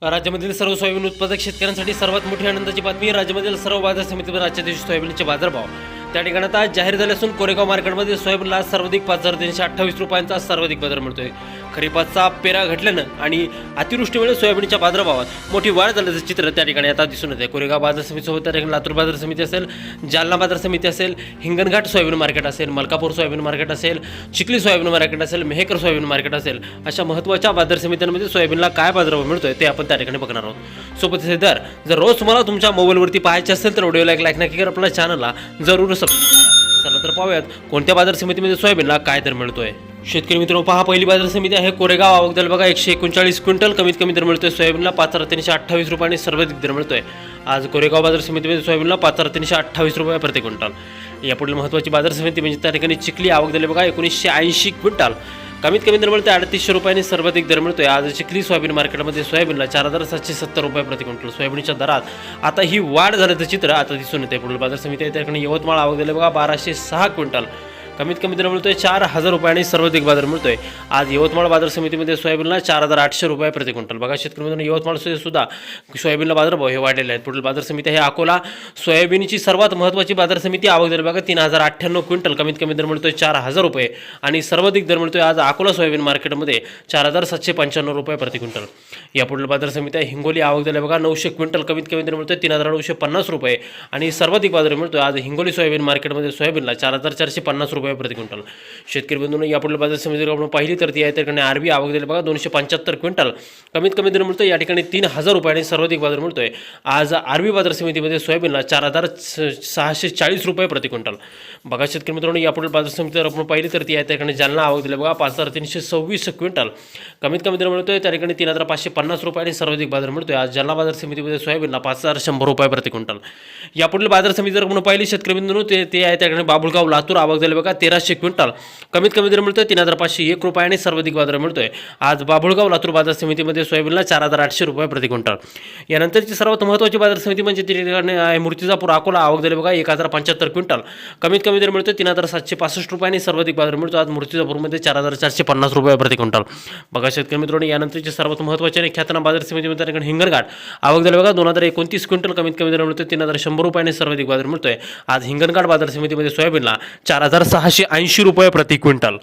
राज्यामधील सर्व सोयाबीन उत्पादक शेतकऱ्यांसाठी सर्वात मोठी आनंदाची बातमी. राज्यामधील सर्व बाजार समितीवर आजच्या दिवशी सोयाबीनचे बाजारभाव त्या ठिकाणी आता जाहीर झाले असून कोरेगाव मार्केटमध्ये सोयाबीनला सर्वाधिक 5,328 रुपयांचा सर्वाधिक बाजार मिळतोय. खरीपाचा पेरा घटल्यानं आणि अतिवृष्टीमुळे सोयाबीनच्या बाजारभावात मोठी वाढ झाल्याचं चित्र त्या ठिकाणी आता दिसून येते. कोरेगाव बाजार समितीसोबत त्या ठिकाणी लातूर बाजार समिती असेल, जालना बाजार समिती असेल, हिंगणघाट सोयाबीन मार्केट असेल, मलकापूर सोयाबीन मार्केट असेल, चिखली सोयाबीन मार्केट असेल, मेहकर सोयाबीन मार्केट असेल, अशा महत्त्वाच्या बाजार समित्यांमध्ये सोयाबीनला काय बाजारभाव मिळतोय ते आपण त्या ठिकाणी बघणार आहोत. सोबतच हे दर जर रोज तुम्हाला तुमच्या मोबाईलवरती पाहायचे असेल तर व्हिडिओला एक लाईक नक्की करा, आपल्या चॅनलला जरूर चला तर पाहूयात कोणत्या बाजार समितीमध्ये सोयाबीनला काय दर मिळतोय. शेतकरी मित्रांनो, पहा पहिली बाजार समिती आहे कोरेगाव. आवक दर बघा 139 क्विंटल, कमीत कमी दर मिळतोय सोयाबीनला 5,328 रुपये सर्वाधिक दर मिळतोय. आज कोरेगाव बाजार समितीमध्ये सोयाबीनला 5,328 रुपये प्रति क्विंटल. यापुढील महत्त्वाची बाजार समिती म्हणजे त्या ठिकाणी चिखली. आवक दर बघा 1980 क्विंटल, कमीत कमी दर मिळतोय 3,800 रुपयांनी सर्वाधिक दर मिळतोय. आज चिखली सोयाबीन मार्केटमध्ये सोयाबीनला 4,770 रुपये प्रति क्विंटल. सोयाबीनच्या दरात आता ही वाढ झाल्याचं चित्र आता दिसून येते. पुढील बाजार समिती आहे त्या ठिकाणी यवतमाळ. आवक दर बघा 1,206 क्विंटल, कमीत कमी दर मिळतोय 4,000 रुपयांनी सर्वाधिक बाजार मिळतोय. आज यवतमाळ बाजार समितीमध्ये सोयाबीनला 4,800 रुपये प्रति क्विंटल. बघा शेतकरी मित्रांनो, यवतमाळ सुद्धा सोयाबीनला बाजारभाव हे वाढलेले आहेत. पुढील बाजार समिती आहे अकोला. सोयाबीनची सर्वात महत्त्वाची बाजार समिती. आवक दर बघा 3,098 क्विंटल, कमीत कमी दर मिळतोय 4,000 रुपये आणि सर्वाधिक दर मिळतोय आज अकोला सोयाबीन मार्केटमध्ये 4,795 रुपये प्रति क्विंटल. या पुढील बाजार समिती आहे हिंगोली. आवक दर बघा 900 क्विंटल, कमीत कमी दर मिळतोय 3,950 रुपये आणि सर्वाधिक बाजार मिळतोय आज हिंगोली सोयाबीन मार्केटमध्ये सोयाबीनला 4,450 रुपये प्रति क्विंटल. शेतकरी बंधूंनो, यापुढील बाजार समिती आपण पाहिली तर ती आहे त्या ठिकाणी आरबी. आवक दर बघा 275 क्विंटल, कमीत कमी दर मिळतोय या ठिकाणी 3,000 रुपये सर्वाधिक बाजार मिळतोय. आज आरबी बाजार समितीमध्ये सोयाबीनला 4,640 रुपये प्रति क्विंटल. बघा शेतकरी मित्रांनो, यापुढील बाजार समिती जर आपण पाहिली तर ती आहे त्या ठिकाणी जालना. आवक दर बघा 5,326 क्विंटल, कमीत कमी दर मिळतोय त्या ठिकाणी 3,550 रुपये आणि सर्वाधिक बाजार मिळतोय. आज जालना बाजार समितीमध्ये सोयाबीनला 5,100 रुपये प्रति क्विंटल. यापुढील बाजार समिती जर आपण पाहिली शेतकरी बंधूंनो, ते आहे त्या ठिकाणी बाबुळगाव लातूर. आवक दर बघा 1,300 क्विंटल, कमीत कमी दर मिळतोय 3,501 रुपये आणि सर्वाधिक बाजार मिळतोय. आज बाबुळगाव लातूर बाजार समितीमध्ये सोयाबीनला 4,800 रुपये प्रति क्विंटल. यानंतरची सर्वात महत्त्वाची बाजार समिती म्हणजे ती ठिकाणी आहे मूर्तिजापूर अकोला. आवक दर बघा 1,075 क्विंटल, कमीत कमी दर मिळतोय 3,765 रुपये आणि सर्वाधिक बाजार मिळतो आज मूर्तिजापूरमध्ये 4,450 रुपये प्रति क्विंटल. बघा शेतकरी मित्रांनो, यानंतरची सर्वात महत्त्वाची आणि ख्यातनाम बाजार समितीमध्ये त्या ठिकाणी हिंगणघाट. आवक दर बघा 2,029 क्विंटल, कमीत कमी दर मिळतोय 3,100 रुपये आणि सर्वाधिक बाजार मिळतोय. आज हिंगणघाट बाजार समितीमध्ये सोयाबीनला 4,680 रुपये प्रति क्विंटल.